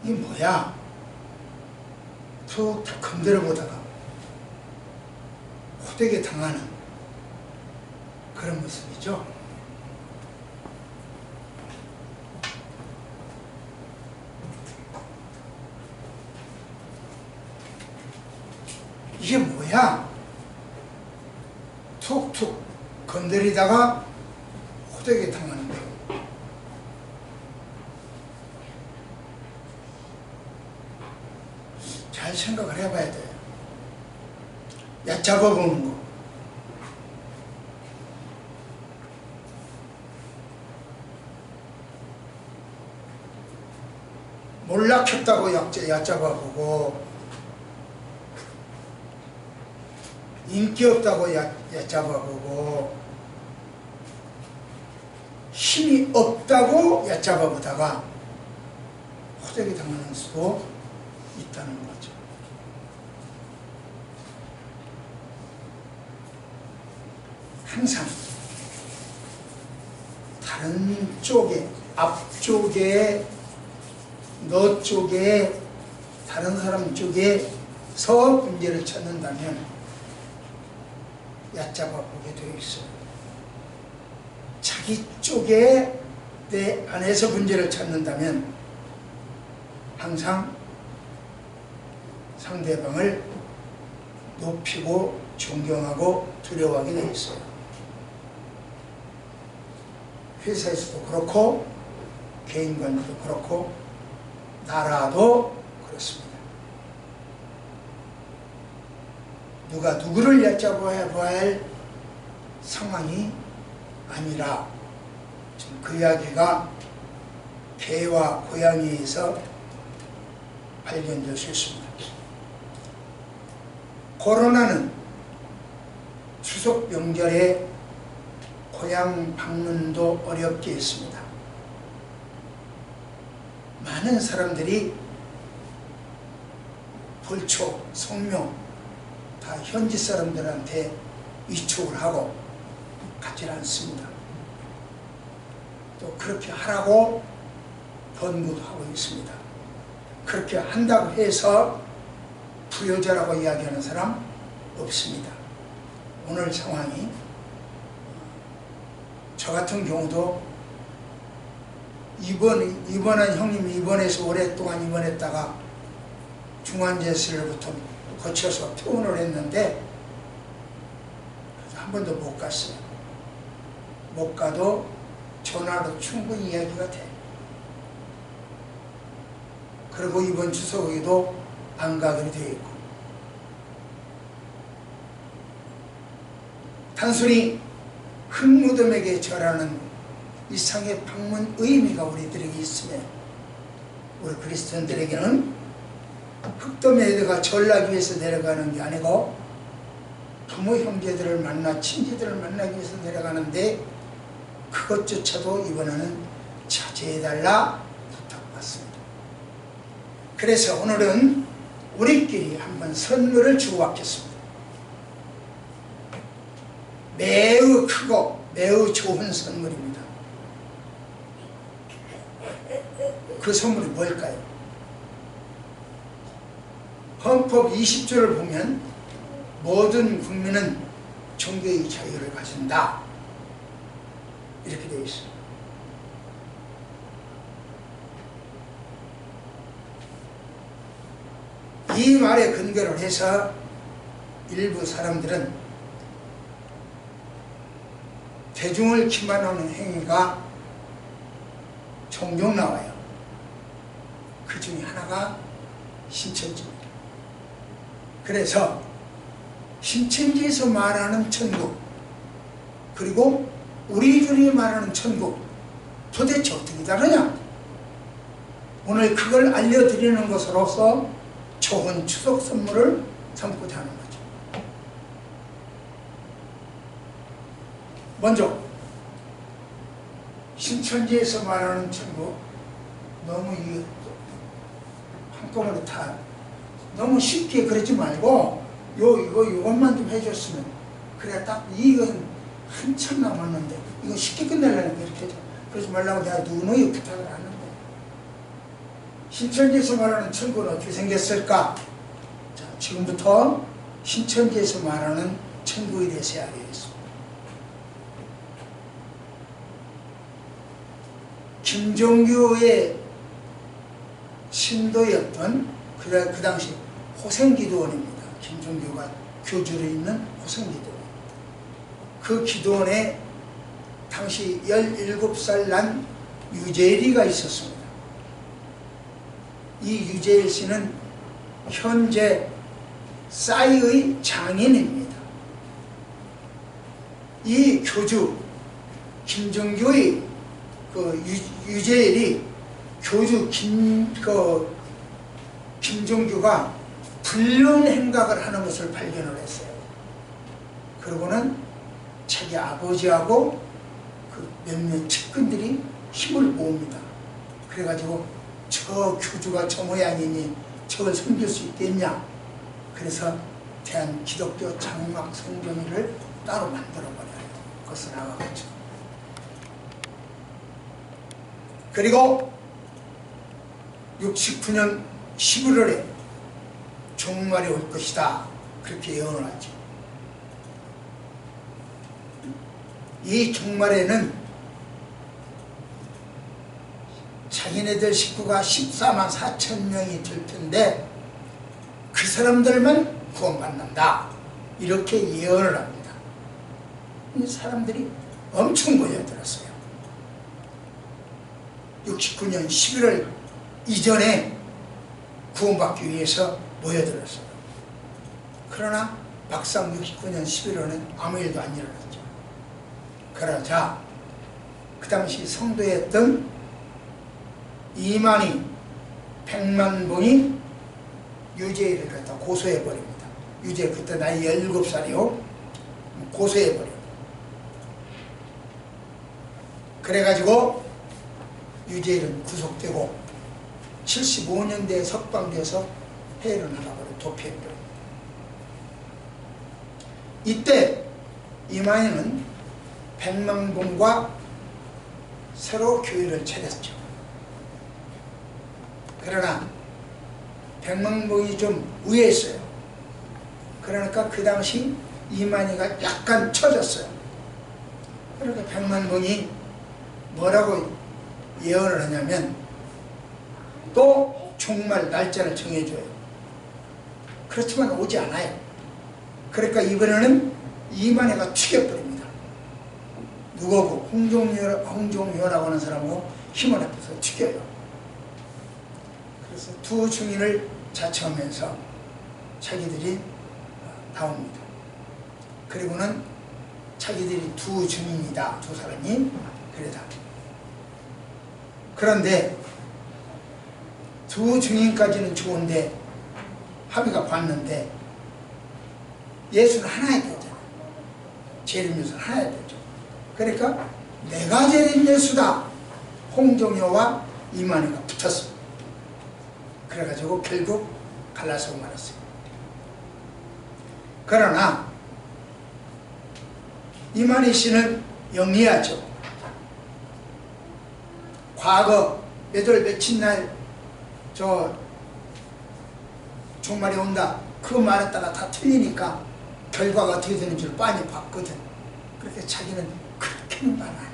이게 뭐야? 툭툭 건드려 보다가 호되게 당하는 그런 모습이죠. 이게 뭐야? 툭툭 건드리다가 호되게 당하는 거예요. 잘 생각을 해봐야 돼요. 얕잡아 보는 거. 몰락했다고 얕잡아 보고, 인기 없다고 얕잡아 보고, 힘이 없다고 얕잡아 보다가 호되게 당하는 수도 있다는 거죠. 항상 다른 쪽에, 앞쪽에, 너 쪽에, 다른 사람 쪽에서 문제를 찾는다면 얕잡아 보게 되어 있어요. 자기 쪽에 내 안에서 문제를 찾는다면 항상 상대방을 높이고 존경하고 두려워하게 되어 있어요. 회사에서도 그렇고 개인 관계도 그렇고 나라도 그렇습니다. 누가 누구를 얕잡아야 할 상황이 아니라 지금 그 이야기가 개와 고양이에서 발견될 수 있습니다. 코로나는 추석 명절에 고향 방문도 어렵게 했습니다. 많은 사람들이 불초, 성묘 다 현지 사람들한테 위촉을 하고 가지 않습니다. 또 그렇게 하라고 권고도 하고 있습니다. 그렇게 한다고 해서 부여자라고 이야기하는 사람 없습니다. 오늘 상황이 저 같은 경우도 입원한 형님이 입원해서 오랫동안 입원했다가 중환자실부터 거쳐서 퇴원을 했는데 한 번도 못 갔어요. 못 가도 전화로 충분히 이야기가 돼. 그리고 이번 추석에도 안 가기로 되어 있고, 단순히 흙무덤에게 절하는 이상의 방문 의미가 우리들에게 있으면 우리 그리스도인들에게는 흙덤에다가 절하기 위해서 내려가는 게 아니고 부모 형제들을 만나 친지들을 만나기 위해서 내려가는데 그것조차도 이번에는 자제해달라 부탁받습니다. 그래서 오늘은 우리끼리 한번 선물을 주고받겠습니다. 매우 크고 매우 좋은 선물입니다. 그 선물이 뭘까요? 헌법 20조를 보면 모든 국민은 종교의 자유를 가진다 이렇게 되어 있어요. 이 말에 근거를 해서 일부 사람들은 대중을 기만하는 행위가 종종 나와요. 그 중에 하나가 신천지입니다. 그래서 신천지에서 말하는 천국, 그리고 우리들이 말하는 천국, 도대체 어떻게 다르냐? 오늘 그걸 알려드리는 것으로서 좋은 추석 선물을 삼고자 하는 거죠. 먼저 신천지에서 말하는 천국, 너무 한꺼번에 다 너무 쉽게 그러지 말고 이것만 좀 해줬으면, 그래 딱 이건 한참 남았는데 이거 쉽게 끝내려는 게 이렇게 그러지 말라고 내가 누누이 부탁을 하는데, 신천지에서 말하는 천국은 어떻게 생겼을까? 자, 지금부터 신천지에서 말하는 천국에 대해서 이야기하겠습니다. 김종교의 신도였던 그 당시 호생기도원입니다. 김종교가 교주로 있는 호생기도원. 그 기도원에 당시 17살 난 유재일이가 있었습니다. 이 유재일 씨는 현재 싸이의 장인입니다. 이 교주 김종교의 유재일이 교주 김종교가 불륜 행각을 하는 것을 발견을 했어요. 그러고는 자기 아버지하고 그 몇몇 측근들이 힘을 모읍니다. 그래가지고 저 교주가 저 모양이니 저걸 섬길 수 있겠냐. 그래서 대한기독교 장막성전회를 따로 만들어버려요. 그것을 나가겠죠. 그리고 69년 11월에 종말이 올 것이다. 그렇게 예언을 하죠. 이 종말에는 자기네들 식구가 14만 4천 명이 될 텐데 그 사람들만 구원받는다. 이렇게 예언을 합니다. 이 사람들이 엄청 모여들었어요. 69년 11월 이전에 구원받기 위해서 모여들었어요. 그러나 막상 69년 11월에 아무 일도 안 일어났죠. 그러자 그 당시 성도였던 이만희 백만봉이 유재일을 갖다 고소해버립니다. 유재일 그때 나이 17살이요. 고소해버려요. 그래가지고 유재일은 구속되고 75년대에 석방돼서 해외로 나가버려 도피해버려요. 이때 이만희는 백만봉과 새로 교회를 차렸죠. 그러나 백만봉이 좀 우회했어요. 그러니까 그 당시 이만희가 약간 처졌어요. 그러니까 백만봉이 뭐라고 예언을 하냐면 또 종말 날짜를 정해줘요. 그렇지만 오지 않아요. 그러니까 이번에는 이만희가 튀겨버립니다. 누구고? 홍종효라고 하는 사람하고 힘을 합해서 튀겨요. 그래서 두 증인을 자처하면서 자기들이 나옵니다. 그리고는 자기들이 두 증인이다. 두 사람이 그러다. 그런데 두 증인까지는 좋은데 합의가 봤는데 예수는 하나야 되잖아. 재림 예수는 하나야 되죠. 그러니까 내가 재림 예수다. 홍종효와 이만희가 붙었습니다. 그래가지고 결국 갈라서고 말았어요. 그러나 이만희 씨는 영리하죠. 과거 몇 월 며칠 날 저 종말이 온다. 그 말했다가 다 틀리니까 결과가 어떻게 되는 줄 빤히 봤거든. 그렇게 자기는 그렇게는 말 안 해요.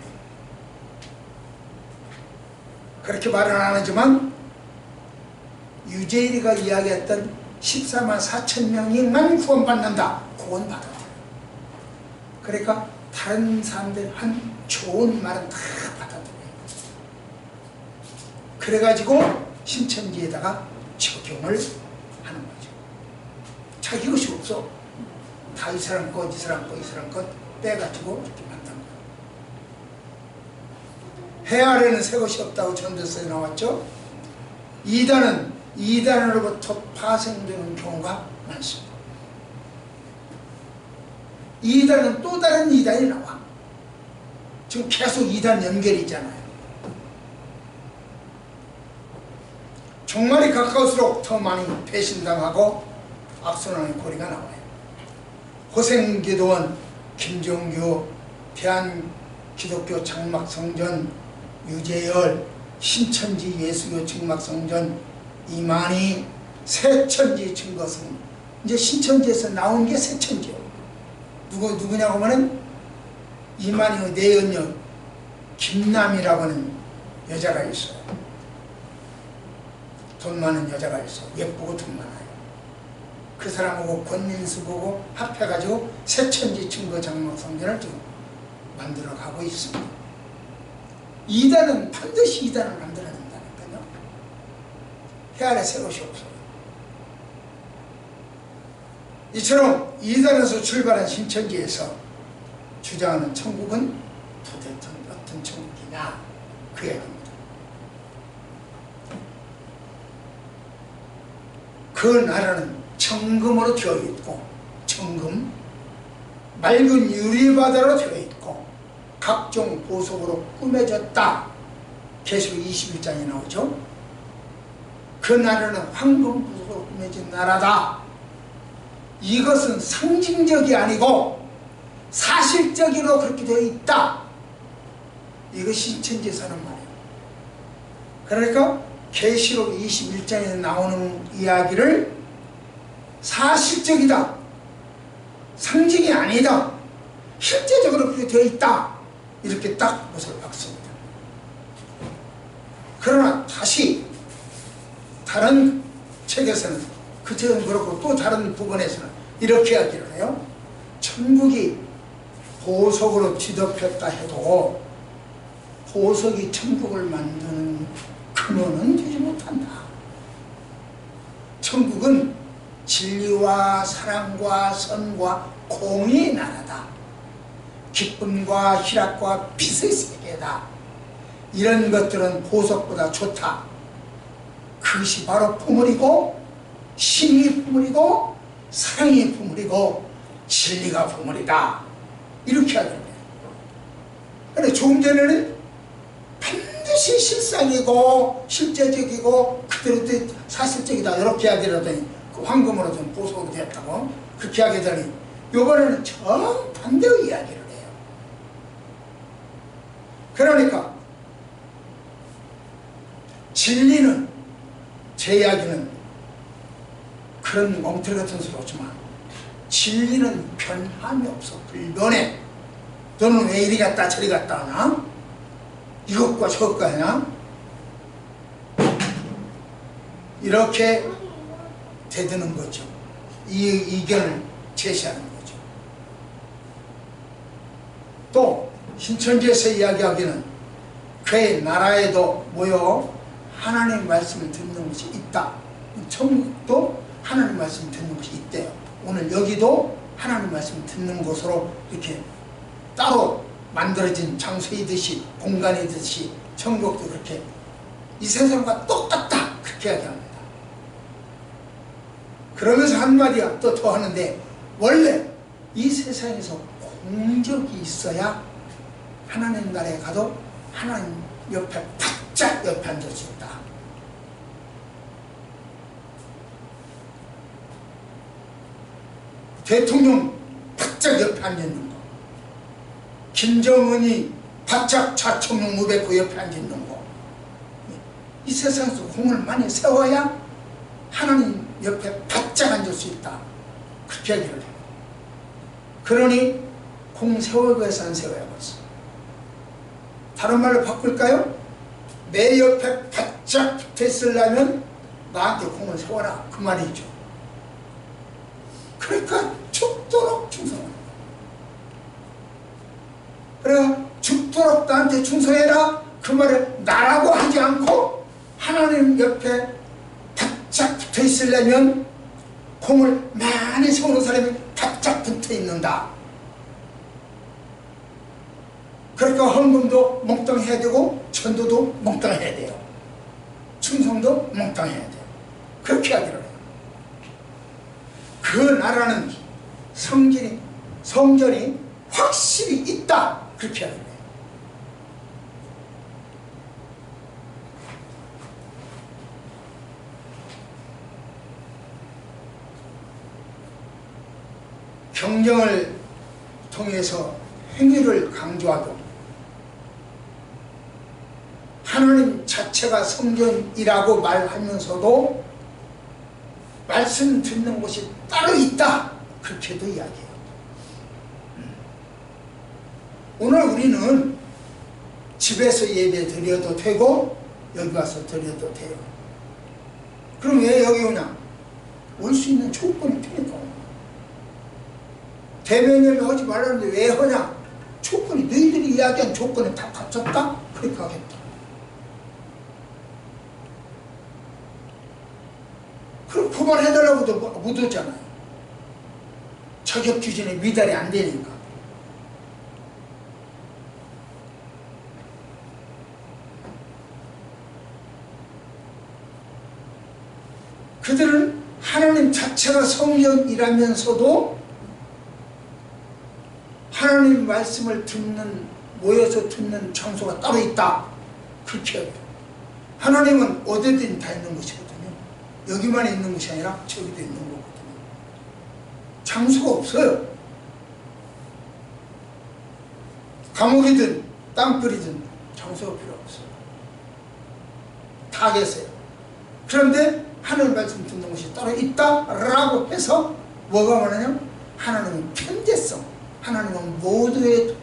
그렇게 말은 안 하지만 유재일이가 이야기했던 14만 4천 명이만 구원받는다. 그건 받아들여요. 그러니까 다른 사람들 한 좋은 말은 다 받아들여요. 그래가지고 신천지에다가 적용을 하는 거죠. 자기 것이 없어. 다 이 사람 것, 이 사람 것, 이 사람 것 빼가지고 이렇게 만든 거예요. 해 아래는 새 것이 없다고 전도서에 나왔죠. 이단으로부터 파생되는 경우가 많습니다. 이단은 또 다른 이단이 나와. 지금 계속 이단 연결이잖아요. 종말이 가까울수록 더 많이 배신당하고 악순환의 고리가 나와요. 호생기도원, 김종교, 대한기독교 장막성전, 유재열, 신천지 예수교 증막성전 이만희 새천지 증거성. 이제 신천지에서 나온 게 새천지요. 누구냐고 하면은 이만희의 내연녀 김남이라고 하는 여자가 있어요. 돈 많은 여자가 있어. 예쁘고 돈 많아요. 그 사람하고 권민수 보고 합해가지고 새천지 증거 장막성전을 지금 만들어 가고 있습니다. 이단은 반드시 이단을 만들어야 된다니까요. 해 아래 새 것이 없어요. 이처럼 이단에서 출발한 신천지에서 주장하는 천국은 도대체 어떤 천국이냐 그 얘기입니다. 그 나라는 정금으로 되어 있고 정금 맑은 유리바다로 되어 있고 각종 보석으로 꾸며졌다. 계시록 21장에 나오죠. 그 나라는 황금 보석으로 꾸며진 나라다. 이것은 상징적이 아니고 사실적으로 그렇게 되어 있다. 이것이 신천지에서 하는 말이에요. 그러니까 계시록 21장에 나오는 이야기를 사실적이다, 상징이 아니다, 실제적으로 그렇게 되어 있다, 이렇게 딱 못을 박습니다. 그러나 다시 다른 책에서는 그 책은 그렇고 또 다른 부분에서는 이렇게 이야기를 해요. 천국이 보석으로 뒤덮였다 해도 보석이 천국을 만드는 근원은 되지 못한다. 천국은 진리와 사랑과 선과 공의 나라다. 기쁨과 희락과 빛의 세계다. 이런 것들은 보석보다 좋다. 그것이 바로 보물이고 신이 보물이고 사랑이 보물이고 진리가 보물이다. 이렇게 하거든요. 그런데 조금 전에는 반드시 실상이고 실제적이고 그대로 사실적이다 이렇게 이야기를 하더니 그 황금으로 된 보석으로 됐다고 그렇게 이야기하더니 이번에는 정반대의 이야기를 해요. 그러니까 진리는 제 이야기는 그런 엉터리 같은 소리 없지만 진리는 변함이 없어. 불변해. 너는 왜 이리 갔다 저리 갔다 하나? 이것과 저것과 하나? 이렇게 되드는 거죠. 이 의견을 제시하는 거죠. 또 신천지에서 이야기하기는 그의 나라에도 모여 하나님의 말씀을 듣는 곳이 있다. 천국도 하나님의 말씀을 듣는 곳이 있대요. 오늘 여기도 하나님의 말씀을 듣는 곳으로 이렇게 따로 만들어진 장소이듯이 공간이듯이 천국도 그렇게 이 세상과 똑같다 그렇게 이야기합니다. 그러면서 한마디야 또 더 하는데 원래 이 세상에서 공적이 있어야 하나님 나라에 가도 하나님 옆에 바짝 옆에 앉을 수 있다. 대통령 바짝 옆에 앉아있는 거, 김정은이 바짝 좌청룡 우백호 옆에 앉아있는 거, 이 세상에서 공을 많이 세워야 하나님 옆에 바짝 앉을 수 있다. 그렇게 얘기를 해요. 그러니 공 세우고 해서 안 세워야겠어. 다른 말로 바꿀까요? 내 옆에 바짝 붙어 있으려면 나한테 공을 세워라 그 말이죠. 그러니까 죽도록 충성하는 거야. 그래 죽도록 나한테 충성해라 그 말을 나라고 하지 않고 하나님 옆에 바짝 붙어 있으려면 공을 많이 세우는 사람이 바짝 붙어 있는다. 그러니까 헌금도 몽땅해야 되고 전도도 몽땅해야 돼요. 충성도 몽땅해야 돼요. 그렇게 하기를 해요. 그 나라는 성전이 확실히 있다. 그렇게 하기를 해요. 경정을 통해서 행위를 강조하고 하나님 자체가 성전이라고 말하면서도 말씀 듣는 곳이 따로 있다, 그렇게도 이야기해요. 오늘 우리는 집에서 예배 드려도 되고 여기 와서 드려도 돼요. 그럼 왜 여기 오냐? 올 수 있는 조건이 되니까. 대면 예배 하지 말라는데 왜 하냐? 조건이, 너희들이 이야기한 조건에 다 갖췄다? 그렇게 하겠다. 그럼 그만해달라고도 못 오잖아요. 자격 기준에 미달이 안 되니까. 그들은 하나님 자체가 성전이라면서도 하나님 말씀을 듣는, 모여서 듣는 장소가 따로 있다, 그렇게 해요. 하나님은 어디든 다 있는 것이거든요. 여기만 있는 것이 아니라 저기도 있는 거거든요. 장소가 없어요. 감옥이든 땅굴이든 장소가 필요 없어요. 다 계세요. 그런데 하나님 말씀 듣는 것이 따로 있다라고 해서 뭐가 말하냐면 하나님은 편재성, 하나님은 모두의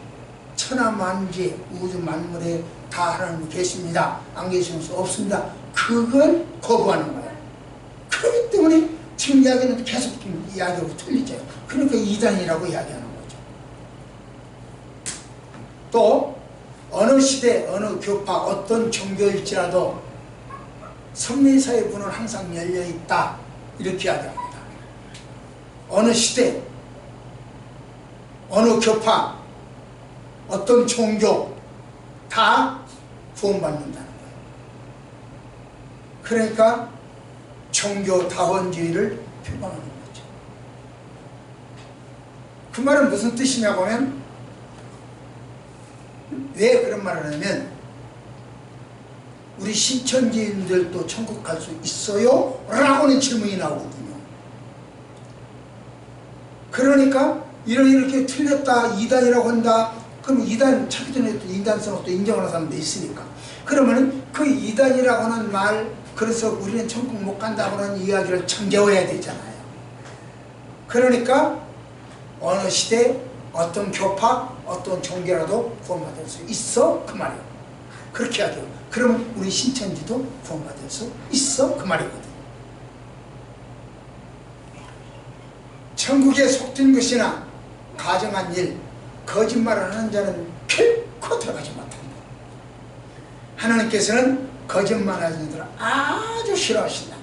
천하만지 우주 만물에 다 하나님이 계십니다, 안 계시는 수 없습니다, 그걸 거부하는 거예요. 그렇기 때문에 지금 이야기는 계속 이야기하고 틀리죠. 그러니까 이단이라고 이야기하는 거죠. 또 어느 시대 어느 교파 어떤 종교일지라도 성리사의 문은 항상 열려있다, 이렇게 이야기합니다. 어느 시대 어느 교파 어떤 종교 다 구원받는다는 거예요. 그러니까 종교다원주의를 표방하는 거죠. 그 말은 무슨 뜻이냐고 하면, 왜 그런 말을 하냐면 우리 신천지인들도 천국 갈 수 있어요? 라고는 질문이 나오거든요. 그러니까 이렇게 틀렸다, 이단이라고 한다, 그럼 이단, 차기 전에 이단성을 또 인정하는 사람도 있으니까, 그러면 그 이단이라고 하는 말, 그래서 우리는 천국 못 간다고 하는 이야기를 참겨야 되잖아요. 그러니까 어느 시대 어떤 교파 어떤 종교라도 구원받을 수 있어, 그 말이에요. 그렇게 하죠. 그러면 우리 신천지도 구원받을 수 있어, 그 말이거든요. 천국에 속된 것이나 가정한 일, 거짓말을 하는 자는 결코 들어가지 못한다. 하나님께서는 거짓말하는 자들을 아주 싫어하신다.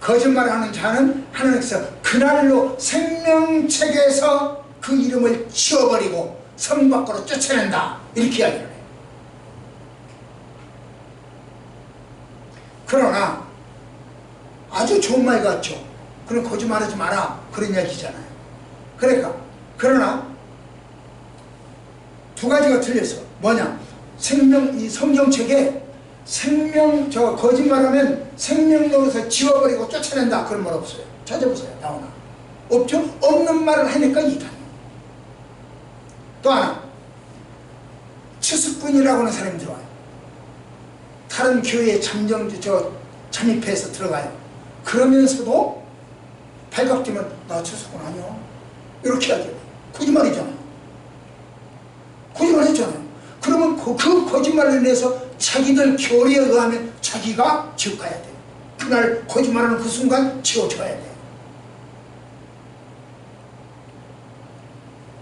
거짓말하는 자는 하나님께서 그날로 생명책에서 그 이름을 지워버리고 성 밖으로 쫓아낸다, 이렇게 이야기를 해요. 그러나 아주 좋은 말 같죠. 그럼 거짓말하지 마라, 그런 이야기잖아요. 그러나 두 가지가 틀렸어. 뭐냐? 이 성경책에 거짓말하면 생명력에서 지워버리고 쫓아낸다, 그런 말 없어요. 찾아보세요. 나오나? 없죠? 없는 말을 하니까 이단이에요. 또 하나, 추수꾼이라고 하는 사람이 들어와요. 다른 교회에 잠입해서 들어가요. 그러면서도 발각되면 나 추수꾼 아니야, 이렇게 하죠. 거짓말이잖아요. 거짓말했잖아요. 그러면 그 거짓말을 인해서 자기들 교리에 의하면 자기가 지옥 가야 돼요. 그날 거짓말하는 그 순간 지워져야 돼요.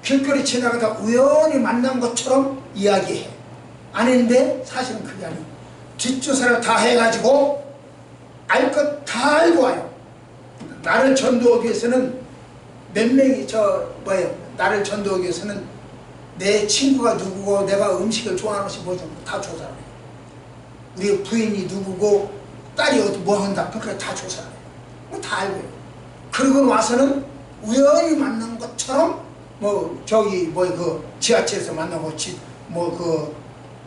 길거리 지나가다 우연히 만난 것처럼 이야기해. 아닌데 사실은 그게 아니에요. 뒷조사를 다 해가지고 알 것 다 알고 와요. 나를 전도하기 위해서는 몇 명이 나를 전도하기 위해서는 내 친구가 누구고 내가 음식을 좋아하는 것이 뭐죠? 다 조사를 해요. 우리 부인이 누구고 딸이 뭐 한다, 그러니까 다 조사를 해요. 다 알고 해요. 그러고 와서는 우연히 만난 것처럼 지하철에서 만나고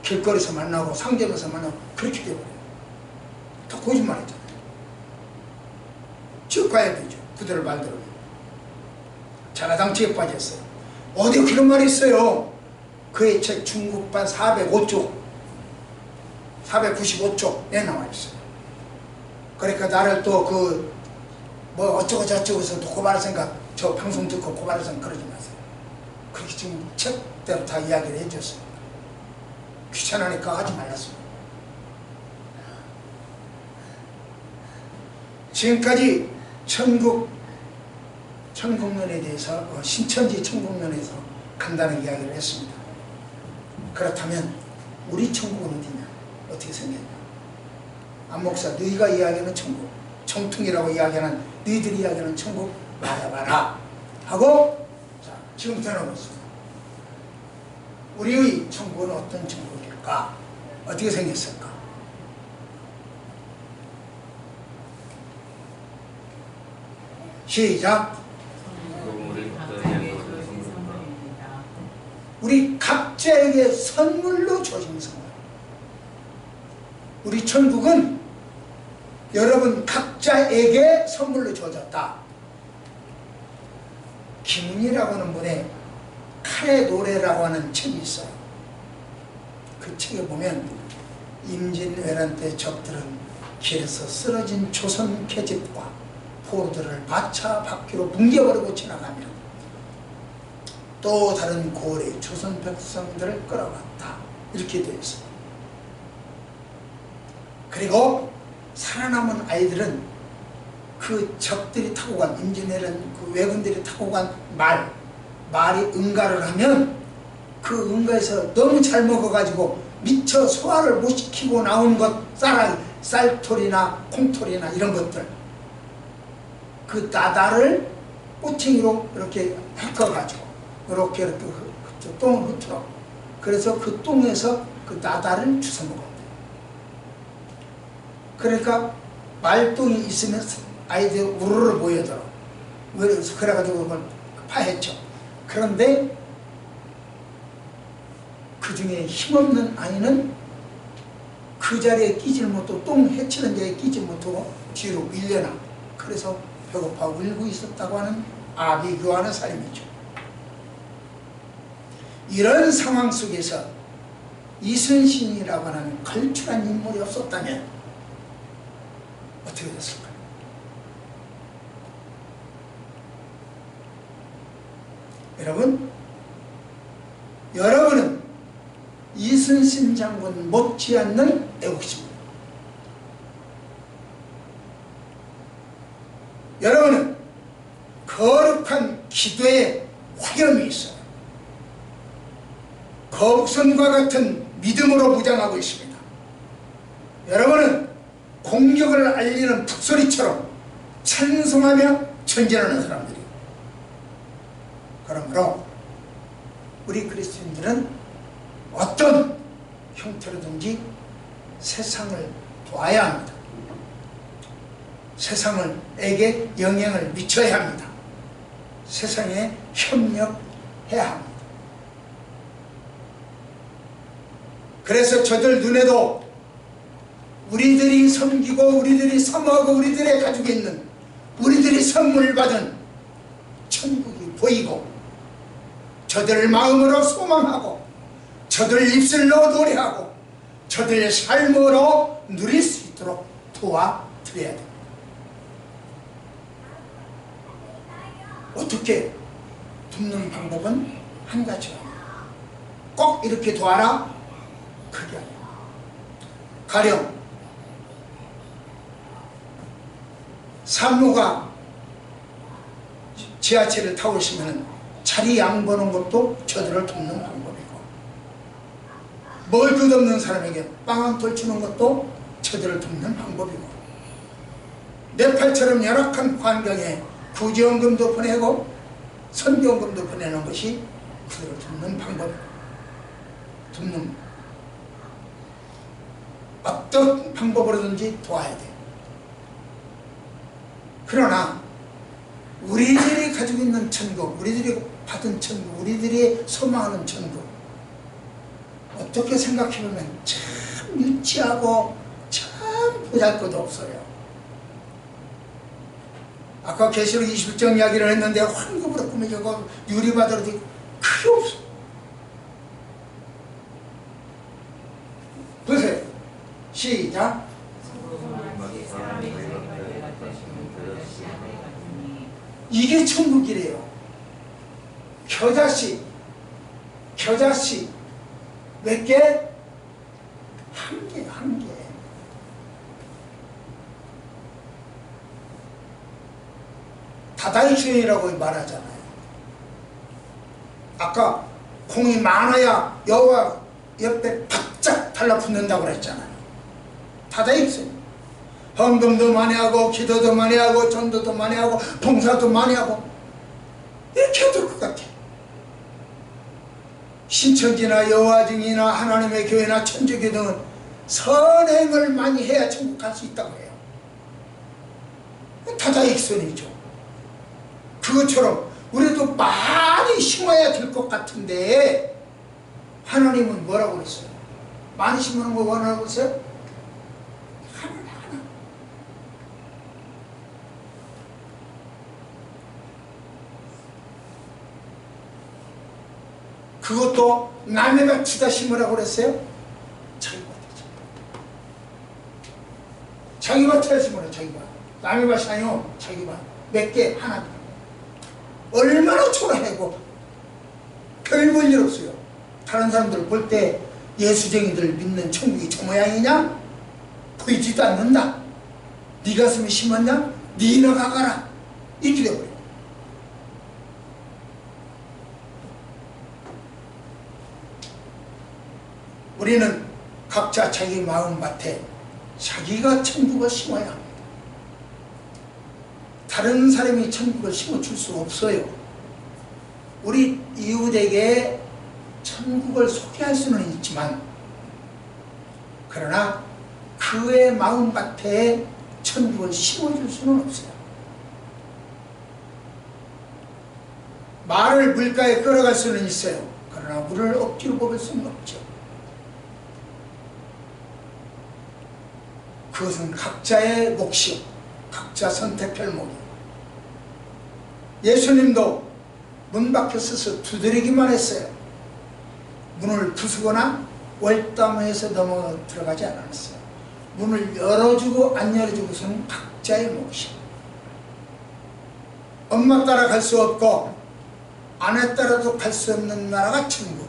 길거리에서 만나고 상점에서 만나고 그렇게 돼버려요. 다 거짓말했잖아요. 지옥 가야 되죠. 그들을 말대로. 자라당치에 빠졌어요. 어디 그런 말이 있어요. 그의 책 중국판 405쪽 495쪽에 나와 있어요. 그러니까 나를 또 뭐 어쩌고 저쩌고 해서 또 고발할 생각, 저 방송 듣고 고발할 생각 그러지 마세요. 그렇게 지금 책대로 다 이야기를 해줬어요. 귀찮으니까 하지 말랐어요. 지금까지 천국론에 대해서 신천지 천국론에서 간단한 이야기를 했습니다. 그렇다면 우리 천국은 어디냐? 어떻게 생겼냐? 안목사, 너희가 이야기하는 천국, 정통이라고 이야기하는 너희들이 이야기하는 천국 말해봐라 하고, 자, 지금부터 해보겠습니다. 우리의 천국은 어떤 천국일까? 어떻게 생겼을까? 시작. 우리 각자에게 선물로 주어진 선물. 우리 천국은 여러분 각자에게 선물로 주어졌다. 김은이라고 하는 분의 칼의 노래라고 하는 책이 있어요. 그 책에 보면 임진왜란 때 적들은 길에서 쓰러진 조선 계집과 포로들을 마차 바퀴로 뭉개버리고 지나가며 또 다른 고을의 조선 백성들을 끌어갔다. 이렇게 되어 있어요. 그리고 살아남은 아이들은 그 적들이 타고 간, 임진왜란 그 왜군들이 타고 간 말이 응가를 하면 그 응가에서 너무 잘 먹어가지고 미처 소화를 못 시키고 나온 것, 쌀토리나 콩토리나 이런 것들, 그 나다를 꼬챙이로 이렇게 섞어가지고 이렇게 똥을 흩어. 그래서 그 똥에서 그 나다를 주워 먹었대요. 그러니까 말똥이 있으면 아이들이 우르르 모여들어. 그래가지고 그걸 파헤쳐. 그런데 그 중에 힘없는 아이는 그 자리에 끼질 못하고 똥 해치는 자리에 끼질 못하고 뒤로 밀려나. 그래서 배고파 울고 있었다고 하는 아비규환의 삶이죠. 이런 상황 속에서 이순신이라고 하는 걸출한 인물이 없었다면 어떻게 됐을까요? 여러분은 이순신 장군 못지않는 애국심입니다. 여러분은 거룩한 기도에 화염이 있어요. 거북선과 같은 믿음으로 무장하고 있습니다. 여러분은 공격을 알리는 북소리처럼 찬송하며 전진하는 사람들이에요. 그러므로 우리 그리스도인들은 어떤 형태로든지 세상을 도와야 합니다. 세상에게 영향을 미쳐야 합니다. 세상에 협력해야 합니다. 그래서 저들 눈에도 우리들이 섬기고 우리들이 사모하고 우리들의 가지고 있는 우리들이 선물 받은 천국이 보이고 저들 마음으로 소망하고 저들 입술로 노래하고 저들의 삶으로 누릴 수 있도록 도와드려야 됩니다. 어떻게 돕는 방법은 한 가지요. 꼭 이렇게 도와라? 그게 아니에요. 가령 산모가 지하철을 타고 있으면 자리 양보는 것도 저들을 돕는 방법이고, 뭘 끝없는 사람에게 빵 한 톨 주는 것도 저들을 돕는 방법이고, 네팔처럼 열악한 환경에 구제원금도 보내고 선교원금도 보내는 것이 그들을 돕는 방법이고, 돕는 어떤 방법으로든지 도와야 돼. 그러나 우리들이 가지고 있는 천국, 우리들이 받은 천국, 우리들이 소망하는 천국, 어떻게 생각해보면 참 유치하고 참 보잘것도 없어요. 아까 계시록 21장 이야기를 했는데 황금으로 꾸며지고 유리바다로 되게 크게 없어. 보세요. 시작. 이게 천국이래요. 겨자씨 몇 개? 한 개. 다다익선이라고 말하잖아요. 아까 공이 많아야 여호와 옆에 바짝 달라붙는다고 그랬잖아요. 다다익선. 헌금도 많이 하고 기도도 많이 하고 전도도 많이 하고 봉사도 많이 하고 이렇게 될 것 같아. 신천지나 여호와증이나 하나님의 교회나 천주교 등은 선행을 많이 해야 천국 갈 수 있다고 해요. 다다익선이죠. 그것처럼 우리도 많이 심어야 될 것 같은데 하나님은 뭐라고 그랬어요? 많이 심는 거 원하라고 그랬어요? 하나. 그것도 남의 밭에다 심으라고 그랬어요? 자기 밭에다 심으라. 자기 밭. 남의 밭이 아니고 자기 밭. 몇 개? 하나. 얼마나 초라하고 별 볼 일 없어요. 다른 사람들 볼 때 예수쟁이들 믿는 천국이 저 모양이냐? 보이지도 않는다. 네 가슴에 심었냐? 네나 가가라. 이렇게 되어버려요. 우리는 각자 자기 마음밭에 자기가 천국을 심어야 합니다. 다른 사람이 천국을 심어줄 수 없어요. 우리 이웃에게 천국을 소개할 수는 있지만 그러나 그의 마음밭에 천국을 심어줄 수는 없어요. 말을 물가에 끌어갈 수는 있어요. 그러나 물을 억지로 먹을 수는 없죠. 그것은 각자의 몫이요. 각자 선택할 몫이요. 예수님도 문 밖에 서서 두드리기만 했어요. 문을 부수거나 월담해서 넘어 들어가지 않았어요. 문을 열어주고 안 열어주고서는 각자의 몫이요. 엄마 따라 갈 수 없고 아내 따라도 갈 수 없는 나라가 천국이에요.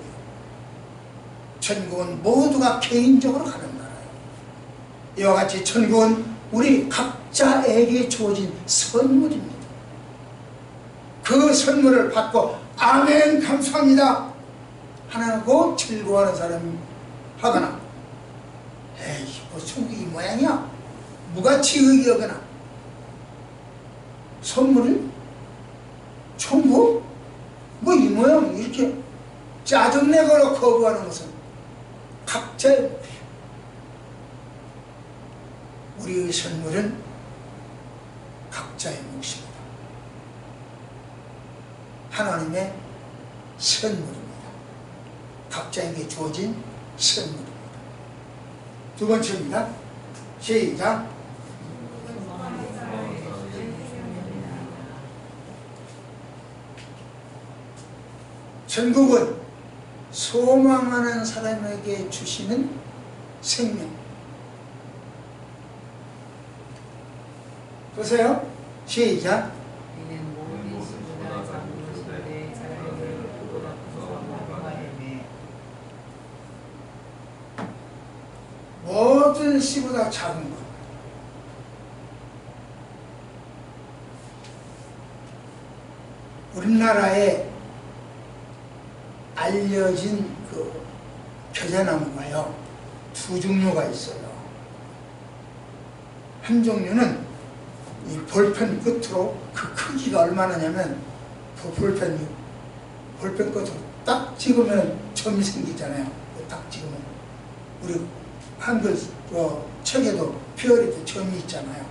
천국은 모두가 개인적으로 가는 나라예요. 이와 같이 천국은 우리 각자에게 주어진 선물입니다. 그 선물을 받고 아멘 감사합니다 하고 즐거워하는 사람이 하거나 에이 뭐 천국이 모양이야 무가치 의기하거나 선물을 천국? 뭐 이 모양 이렇게 짜증내거나 거부하는 것은 각자의 몫이에요. 우리의 선물은 각자의 몫입니다. 하나님의 선물입니다. 각자에게 주어진 선물입니다. 두 번째입니다. 시작. 천국은 소망하는 사람에게 주시는 생명. 보세요. 시작. 모든 씨보다 작은 것. 우리나라에 알려진 그 겨자나무가요, 두 종류가 있어요. 한 종류는 이 볼펜 끝으로 그 크기가 얼마나냐면 그 볼펜 끝으로 딱 찍으면 점이 생기잖아요. 딱 찍으면 우리 한글 책에도 표열에도 점이 있잖아요.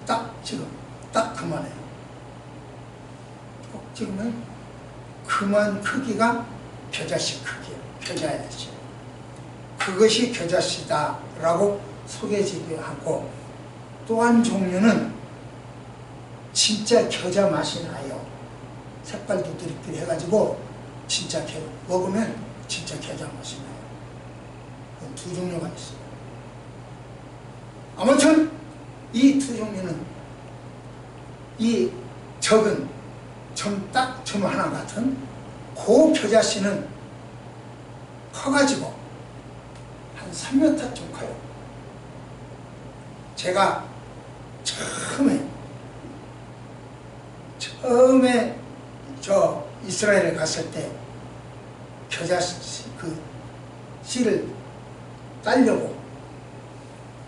딱 지금 딱 그만해요. 꼭 찍으면 그만 크기가 겨자씨 크기예요. 겨자씨. 그것이 겨자씨다 라고 소개지게 하고, 또 한 종류는 진짜 겨자 맛이 나요. 색깔도 드립드립 해가지고 진짜 먹으면 진짜 겨자 맛이 나요. 두 종류가 있어요. 아무튼 이 두 종류는 이 적은 점 하나 같은 그 겨자씨는 커가지고 한 3m쯤 커요. 제가 처음에 저 이스라엘에 갔을 때 겨자씨 그 씨를 따려고,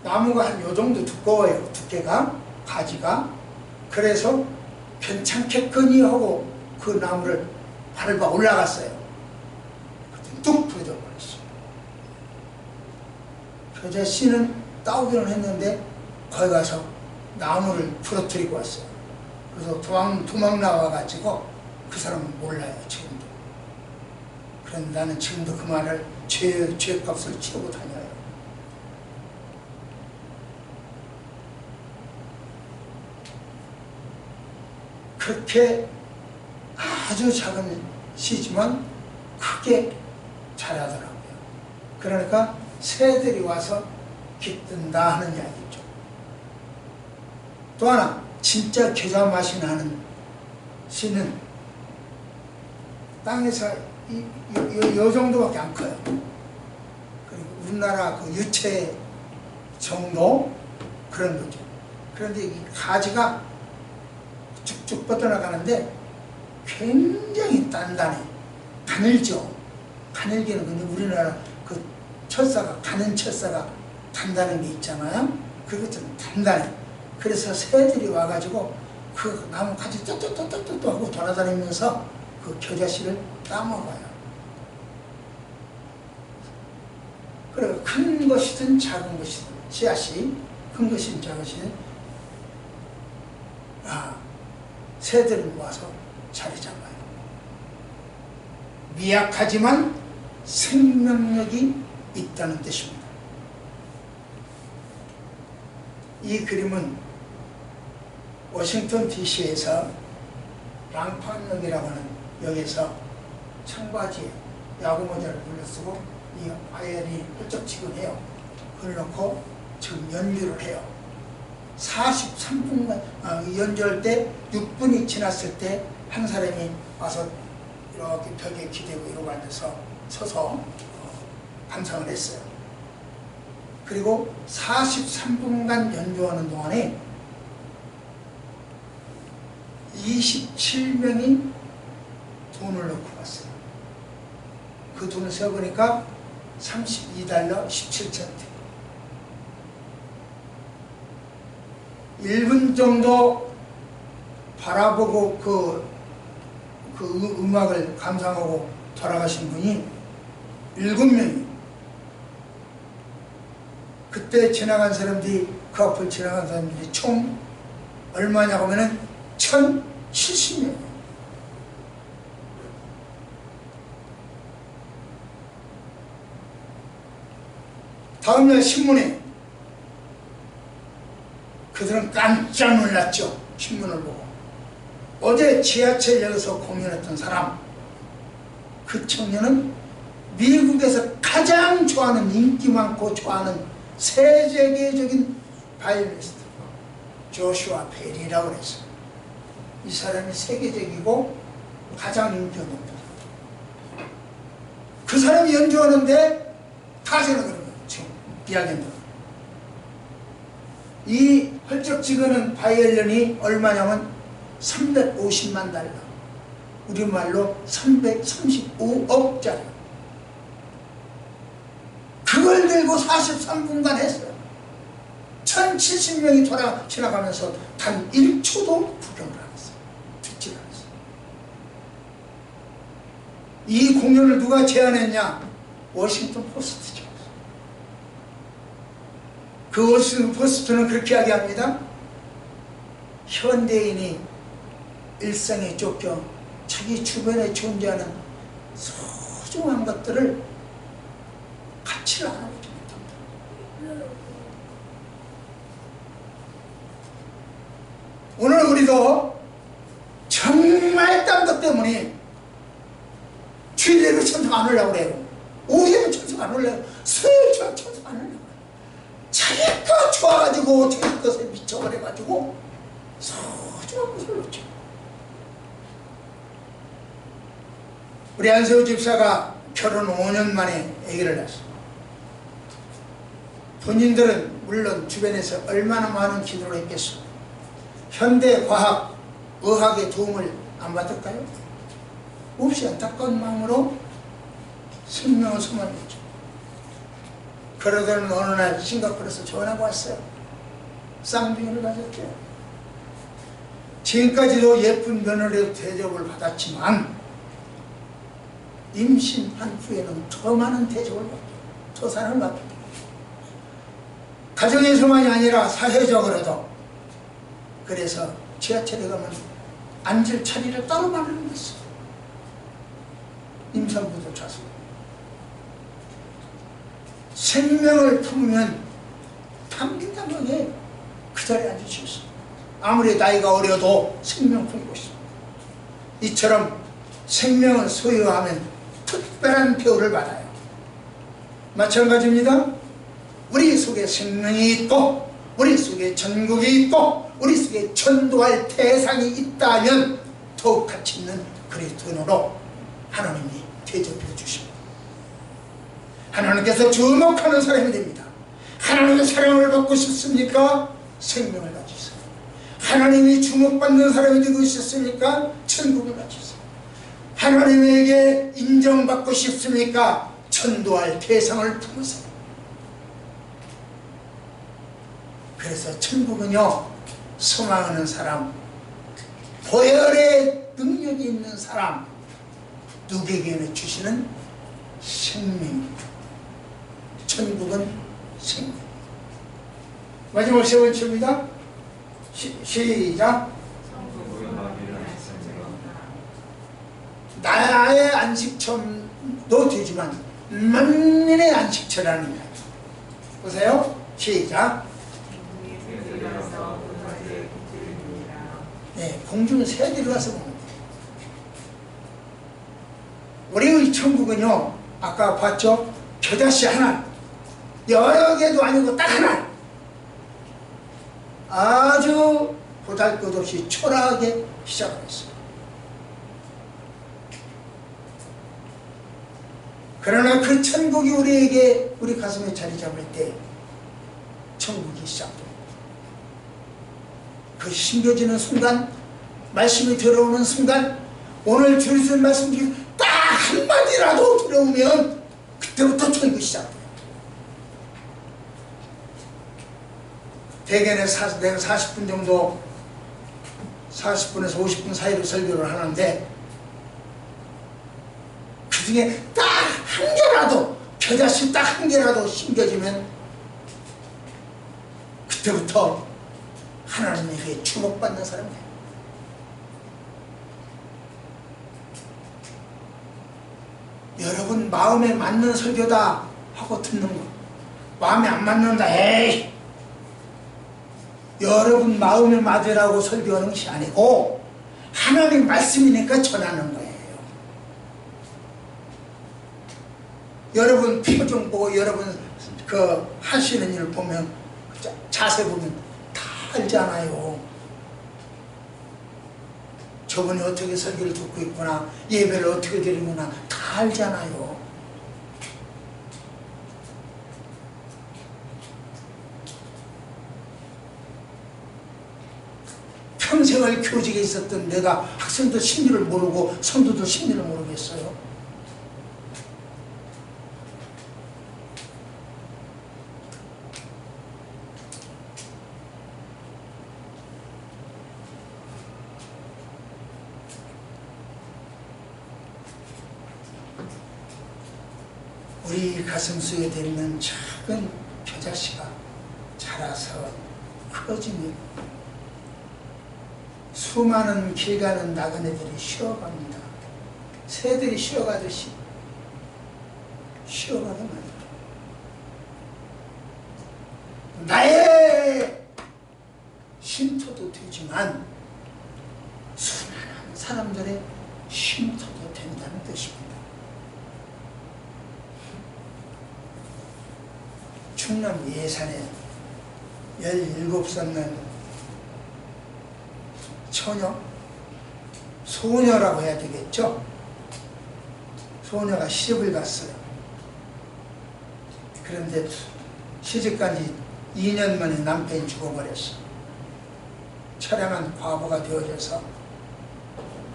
나무가 한 요 정도 두꺼워요. 두께가, 가지가. 그래서 괜찮겠거니 하고 그 나무를 밟아 올라갔어요. 그때 뚝 부러져 버렸어요. 겨자씨는 따오기는 했는데 거기 가서 나무를 부러뜨리고 왔어요. 그래서 도망 나와가지고, 그 사람은 몰라요 지금도. 그런데 나는 지금도 그 말을 죄값을 치르고 다녀요. 그렇게 아주 작은 씨지만 크게 자라더라고요. 그러니까 새들이 와서 깃든다 하는 이야기죠. 또 하나, 진짜 겨자 맛이 나는 씨는 땅에서 이 정도밖에 안 커요. 그리고 우리나라 그 유채 정도 그런 거죠. 그런데 이 가지가 쭉쭉 뻗어나가는데 굉장히 단단해. 가늘죠. 가늘기는 근데 우리나라 그 철사가, 가는 철사가 단단한 게 있잖아요. 그것처럼 단단해. 그래서 새들이 와가지고 그 나무 가지 또또또또또 하고 돌아다니면서 그 겨자씨를 따먹어요. 그리고 큰 것이든 작은 것이든, 씨앗이 큰 것이든 작은 것이든 새들을 모아서 자리 잡아요. 미약하지만 생명력이 있다는 뜻입니다. 이 그림은 워싱턴 DC에서 랑판역이라고 하는 역에서 청바지에 야구모자를 둘러쓰고 이 바이올린이 훌쩍지근해요. 그걸 놓고 지금 연주를 해요. 43분간 연주할 때 6분이 지났을 때 한 사람이 와서 이렇게 벽에 기대고 이러고 앉아서 서서 감상을 했어요. 그리고 43분간 연주하는 동안에 27명이 돈을 넣고 갔어요. 그 돈을 세어보니까 $32 17센트. 1분 정도 바라보고 그 음악을 감상하고 돌아가신 분이 7명이. 그때 지나간 사람들이, 그 앞을 지나간 사람들이 총 얼마냐고 하면은 1070명. 다음날 신문에 그들은 깜짝 놀랐죠. 신문을 보고. 어제 지하철역에서 공연했던 사람, 그 청년은 미국에서 가장 좋아하는, 인기 많고 좋아하는 세계적인 바이올리니스트 조슈아 베리라고 그랬어요. 이 사람이 세계적이고 가장 인기가 높다. 그 사람이 연주하는데 타세는 그런 거예요. 지금 이야기합니다. 이 헐쩍지근한 바이올린이 얼마냐면 $350만. 우리말로 335억짜리. 그걸 들고 43분간 했어요. 1070명이 지나가면서 단 1초도 구경을 안 했어요. 듣지 않았어요. 이 공연을 누가 제안했냐? 워싱턴 포스트죠. 그 워싱턴 포스트는 그렇게 이야기합니다. 현대인이 일상에 쫓겨 자기 주변에 존재하는 소중한 것들을 가치를 알아보지 못합니다. 오늘 우리도 정말 딴 것 때문에 주일에도 천성 안 하려고 그래요. 오후에도 천성 안 하려고, 수요일 천성 안 하려고 그래요. 자기 그 좋아가지고 어떻게 그것에 미쳐버려가지고 소중한 것을 놓쳐. 우리 안세호 집사가 결혼 5년 만에 아기를 낳았어. 본인들은 물론 주변에서 얼마나 많은 기도를 했겠어. 현대 과학, 의학의 도움을 안 받을까요? 없이 안타까운 마음으로 생명을 소망했죠. 그러던 어느 날 싱가포르에서 전화가 왔어요. 쌍둥이를 가졌대요. 지금까지도 예쁜 며느리로 대접을 받았지만 임신한 후에는 더 많은 대접을 받고 더 사랑을 받고 가정에서만이 아니라 사회적으로도. 그래서 지하철에 가면 앉을 자리를 따로 마련을 했어요. 임산부도 좌석. 생명을 품으면 담긴다면 그 자리에 앉을 수 있어요. 아무리 나이가 어려도 생명 품고 있습니다. 이처럼 생명을 소유하면 특별한 배우를 받아요. 마찬가지입니다. 우리 속에 생명이 있고 우리 속에 전국이 있고 우리 속에 전도할 대상이 있다면 더욱 가치 있는 그리스도인으로 하나님이 대접해 주십니다. 하나님께서 주목하는 사람이 됩니다. 하나님의 사랑을 받고 싶습니까? 생명을 가지세요. 하나님이 주목받는 사람이 되고 싶습니까? 천국을 가지세요. 하나님에게 인정받고 싶습니까? 전도할 대상을 품으세요. 그래서 천국은요, 소망하는 사람, 보혈의 능력이 있는 사람, 누구에게나 주시는 생명입니다. 천국은 생명. 마지막 세 번째입니다. 시작. 나의 안식처도 되지만 만민의 안식처라는 거예요. 보세요. 시작. 네, 공중에 새들이 와서 봅니다. 우리의 천국은요, 아까 봤죠? 겨자씨 하나, 여러 개도 아니고 딱 하나, 아주 보잘것없이 초라하게 시작을 했어요. 그러나 그 천국이 우리에게, 우리 가슴에 자리 잡을 때 천국이 시작됩니다. 그 심겨지는 순간, 말씀이 들어오는 순간, 오늘 주신 말씀 중에 딱 한마디라도 들어오면 그때부터 천국이 시작돼요. 대개는 내가 40분 정도, 40분에서 50분 사이로 설교를 하는데 그 중에 딱 한 개라도, 겨자씨 딱 한 개라도 심겨지면 그때부터 하나님에게 주목받는 사람이에요. 여러분 마음에 맞는 설교다 하고 듣는 거, 마음에 안 맞는다, 에이, 여러분 마음에 맞으라고 설교하는 것이 아니고 하나님 말씀이니까 전하는 거예요. 여러분 표정 보고 여러분 그 하시는 일 보면, 자세 보면 다 알잖아요. 저분이 어떻게 설교를 듣고 있구나, 예배를 어떻게 드리구나, 다 알잖아요. 평생을 교직에 있었던 내가 학생들 심리를 모르고 성도들 심리를 모르겠어요? 우리 가슴 속에 있는 작은 겨자씨가 자라서 커지면 수많은 길 가는 나그네들이 쉬어갑니다. 새들이 쉬어가듯이 쉬어가는 거예요. 나의 쉼터도 되지만 수많은 사람들의 쉼터도 된다는 뜻입니다. 충남 예산에 17살 처녀? 소녀라고 해야 되겠죠? 소녀가 시집을 갔어요. 그런데 시집간 지 2년 만에 남편이 죽어버렸어. 처량한 과부가 되어져서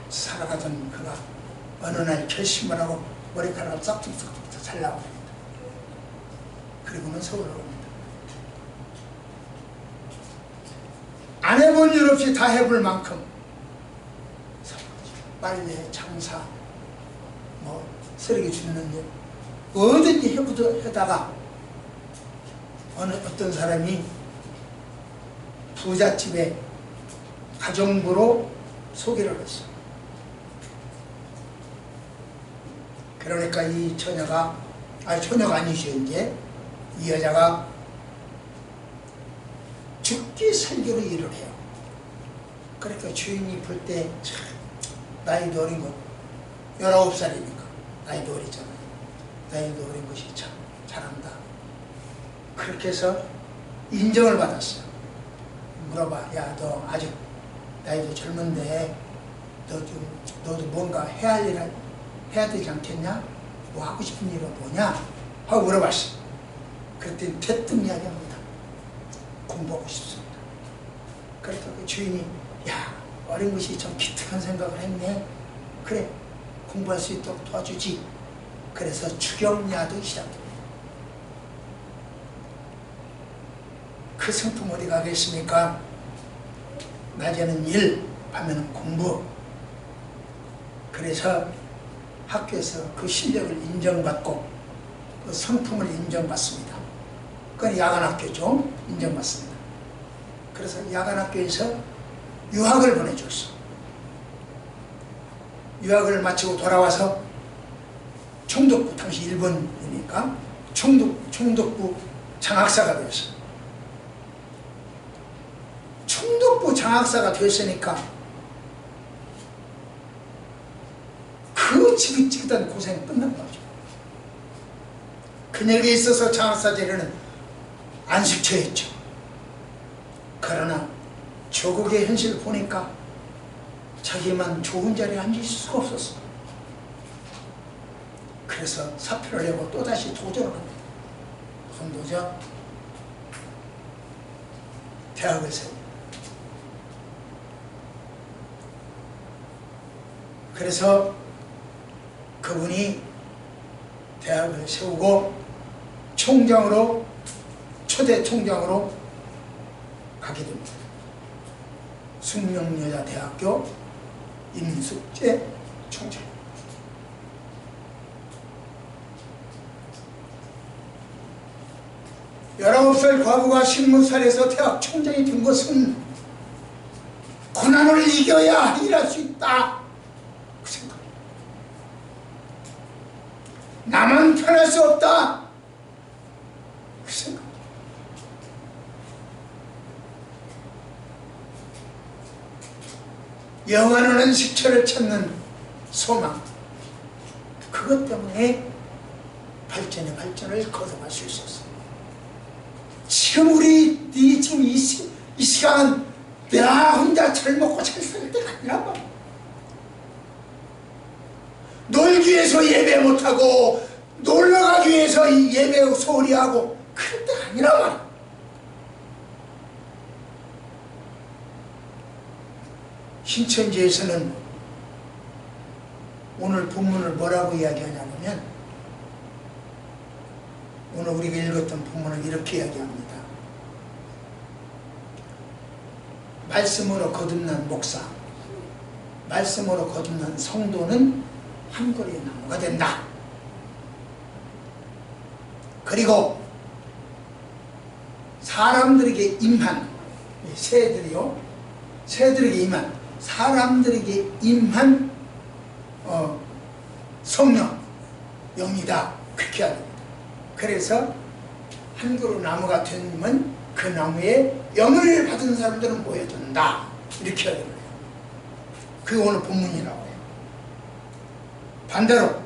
살아가던 그가 어느 날 결심을 하고 머리카락을 싹둑싹둑 잘라버립니다. 그리고는 서울로 옵니다. 안 해본 일 없이 다 해볼 만큼 빨래, 장사, 뭐 쓰레기 줍는 일 뭐든지 해다가 어떤 사람이 부잣집에 가정부로 소개를 했어. 그러니까 이 처녀가 처녀가 아니죠. 이제 이 여자가 죽기 살기로 일을 해요. 그러니까 주인이 볼 때 나이도 어린 것 19살이니까 나이도 어리잖아요. 나이도 어린 것이 참 잘한다. 그렇게 해서 인정을 받았어요. 물어봐. 야, 너 아직 나이도 젊은데 너도 뭔가 해야 할 일 해야 되지 않겠냐? 뭐 하고 싶은 일은 뭐냐? 하고 물어봤어요. 그랬더니 대뜸 이야기합니다. 공부하고 싶습니다. 그래서 그 주인이 야, 어린 것이 좀 기특한 생각을 했네. 그래, 공부할 수 있도록 도와주지. 그래서 추경야도 시작됩니다. 그 성품 어디 가겠습니까? 낮에는 일, 밤에는 공부. 그래서 학교에서 그 실력을 인정받고 그 성품을 인정받습니다. 그건 야간학교죠. 인정받습니다. 그래서 야간학교에서 유학을 보내줬어. 유학을 마치고 돌아와서 총독부, 당시 일본이니까 총독부 장학사가 되었어. 총독부 장학사가 되었으니까 그 지긋지긋한 고생이 끝난 거죠. 그녀에게 있어서 장학사 제례는 안식처였죠. 그러나 조국의 현실을 보니까 자기만 좋은 자리에 앉을 수가 없었어. 그래서 사표를 내고 또다시 도전을 합니다. 무슨 도전? 대학을 세웁니다. 그래서 그분이 대학을 세우고 총장으로, 초대 총장으로 가게 됩니다. 숙명여자대학교 임숙재 총장. 열아홉 살 과부가 20살에서 대학 총장이 된 것은 고난을 이겨야 일할 수 있다. 그 생각. 나만 편할 수 없다. 그 생각. 영원한 식처를 찾는 소망. 그것 때문에 발전의 발전을 거듭할 수 있었어. 지금 지금 이 시간은 내가 혼자 잘 먹고 잘 살 때가 아니라 놀기 위해서 예배 못하고 놀러가기 위해서 예배 소홀히 하고 그럴 때가 아니라 말이야. 신천지에서는 오늘 본문을 뭐라고 이야기하냐면 오늘 우리가 읽었던 본문을 이렇게 이야기합니다. 말씀으로 거듭난 목사, 말씀으로 거듭난 성도는 한 그루의 나무가 된다. 그리고 사람들에게 임한 새들이요, 새들에게 임한 사람들에게 임한 성령, 영이다. 그렇게 해야 됩니다. 그래서 한 그루 나무가 되면 그 나무에 영을 받은 사람들은 모여든다. 이렇게 해야 됩니다. 그게 오늘 본문이라고 해요. 반대로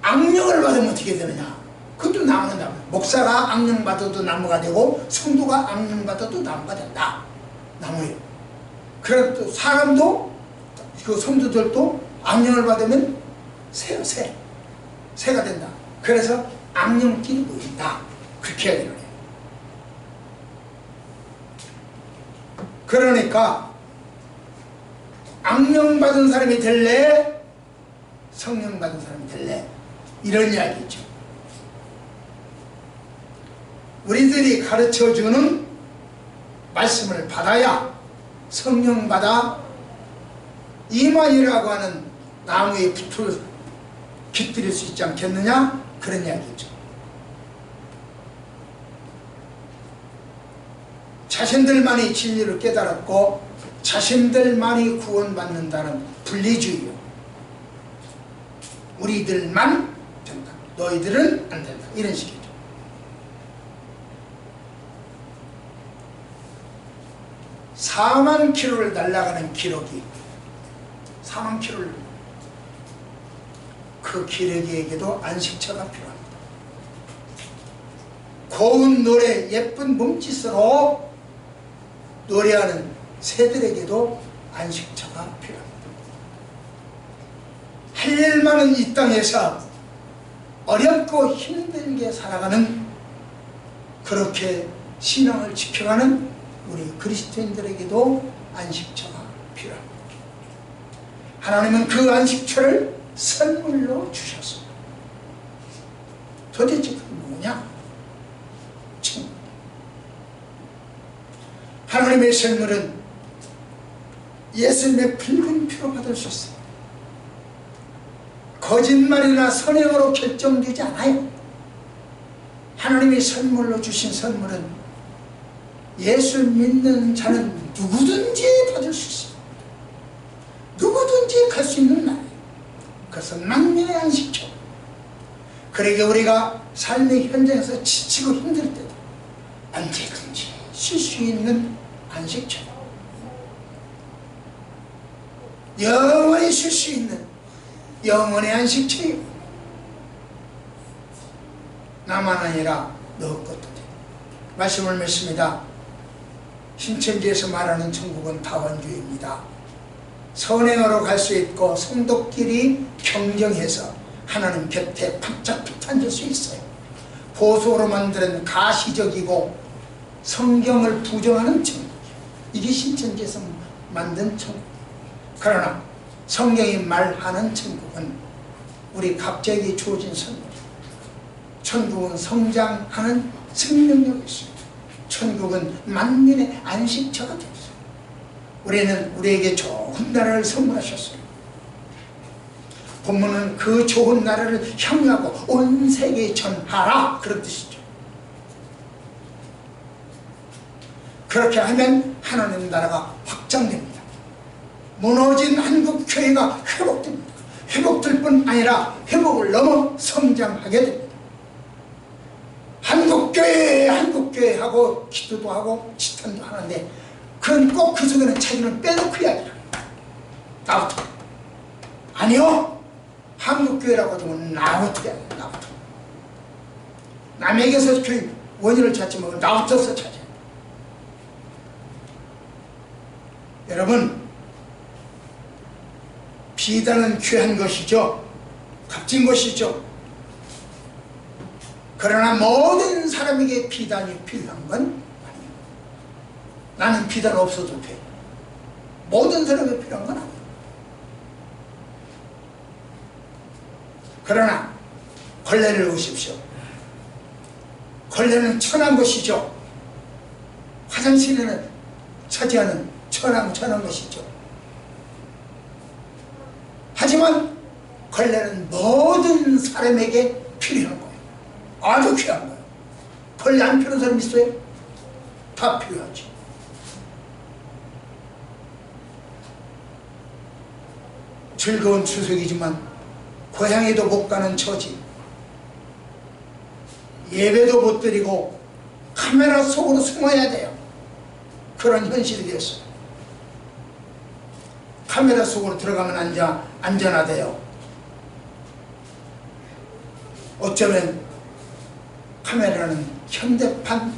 악령을 받으면 어떻게 되느냐? 그것도 나무는 나무. 목사가 악령받아도 나무가 되고 성도가 악령받아도 나무가 된다. 나무예요. 그래 또 사람도 그 성도들도 악령을 받으면 새가 된다. 그래서 악령끼리 모인다. 그렇게 해야 되는 거예요. 그러니까 악령 받은 사람이 될래? 성령 받은 사람이 될래? 이런 이야기죠. 우리들이 가르쳐주는 말씀을 받아야 성령 받아 이만이라고 하는 나무에 붙을 깃들일 수 있지 않겠느냐? 그런 이야기죠. 자신들만이 진리를 깨달았고 자신들만이 구원받는다는 분리주의요. 우리들만 된다. 너희들은 안 된다. 이런 식이죠. (4만 킬로를) 날아가는 기러기, 4만 킬로를, 그 기러기에게도 안식처가 필요합니다. 고운 노래, 예쁜 몸짓으로 노래하는 새들에게도 안식처가 필요합니다. 할 일 많은 이 땅에서 어렵고 힘들게 살아가는, 그렇게 신앙을 지켜가는 우리 그리스도인들에게도 안식처가 필요합니다. 하나님은 그 안식처를 선물로 주셨습니다. 도대체 그게 뭐냐? 하나님의 선물은 예수님의 붉은 피로 받을 수 있어요. 거짓말이나 선행으로 결정되지 않아요. 하나님이 선물로 주신 선물은 예수 믿는 자는 누구든지 받을 수 있어요. 누구든지 갈 수 있는 날이에요. 그것은 만민의 안식처. 그러게 우리가 삶의 현장에서 지치고 힘들 때도 언제든지 쉴 수 있는 안식처, 영원히 쉴 수 있는 영원의 안식처요. 나만 아니라 너 것도 돼. 말씀을 맺습니다. 신천지에서 말하는 천국은 다원주의입니다. 선행으로 갈 수 있고 성도끼리 경쟁해서 하나님 곁에 바짝 붙어 앉을 수 있어요. 보수로 만드는 가시적이고 성경을 부정하는 천국, 이게 신천지에서 만든 천국. 그러나 성경이 말하는 천국은 우리 각자에게 주어진 선물이에요. 천국은 성장하는 생명력이 있습니다. 천국은 만민의 안식처가 되었어요. 우리는 우리에게 좋은 나라를 선물하셨어요. 본문은 그 좋은 나라를 향유하고 온 세계에 전하라, 그런 뜻이죠. 그렇게 하면 하나님 나라가 확장됩니다. 무너진 한국교회가 회복됩니다. 회복될 뿐 아니라 회복을 넘어 성장하게 됩니다. 한국교회 한국교회 하고 기도도 하고 지탄도 하는데 그건 꼭 그 속에는 자기를 빼놓고 이야기를 합니다. 나부터. 아니요, 한국교회라고 하면 나부터 해야 돼요. 나부터. 남에게서 교회 원인을 찾지 말고 나부터서 찾아야 돼요. 여러분, 비단은 귀한 것이죠. 값진 것이죠. 그러나 모든 사람에게 비단이 필요한 건 아니에요. 나는 비단 없어도 돼. 모든 사람에게 필요한 건 아니에요. 그러나 걸레를 보십시오. 걸레는 천한 것이죠. 화장실에는 차지하는 천한 것이죠. 하지만 걸레는 모든 사람에게 필요한 거예요. 아주 귀한 거예요. 걸레 안 필요한 사람 있어요? 다 필요하지. 즐거운 추석이지만 고향에도 못 가는 처지, 예배도 못 드리고 카메라 속으로 숨어야 돼요. 그런 현실이 되었어요. 카메라 속으로 들어가면 안전하대요. 어쩌면 카메라는 현대판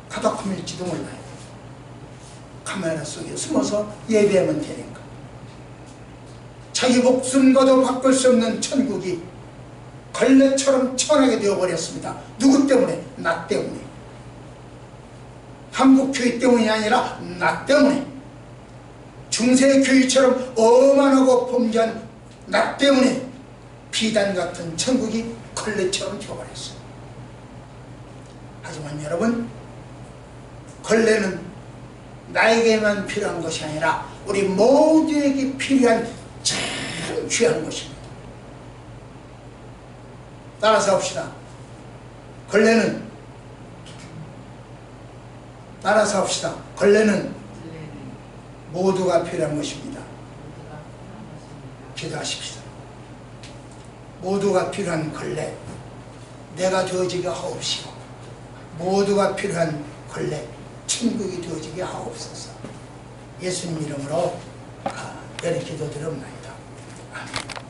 카다콤일지도 몰라요. 카메라 속에 숨어서 예배하면 되니까. 자기 목숨과도 바꿀 수 없는 천국이 걸레처럼 천하게 되어버렸습니다. 누구 때문에? 나 때문에. 한국교회 때문이 아니라 나 때문에. 중세교회처럼 오만하고 범죄한 나 때문에 비단 같은 천국이 걸레처럼 되어버렸어요. 하지만 여러분, 걸레는 나에게만 필요한 것이 아니라 우리 모두에게 필요한 참 귀한 것입니다. 따라서 합시다. 걸레는 모두가 필요한 것입니다. 기도하십시다. 모두가 필요한 걸레, 내가 되어지게 하옵시고, 모두가 필요한 걸레, 천국이 되어지게 하옵소서. 예수님 이름으로 이렇게 기도드립니다. 아멘.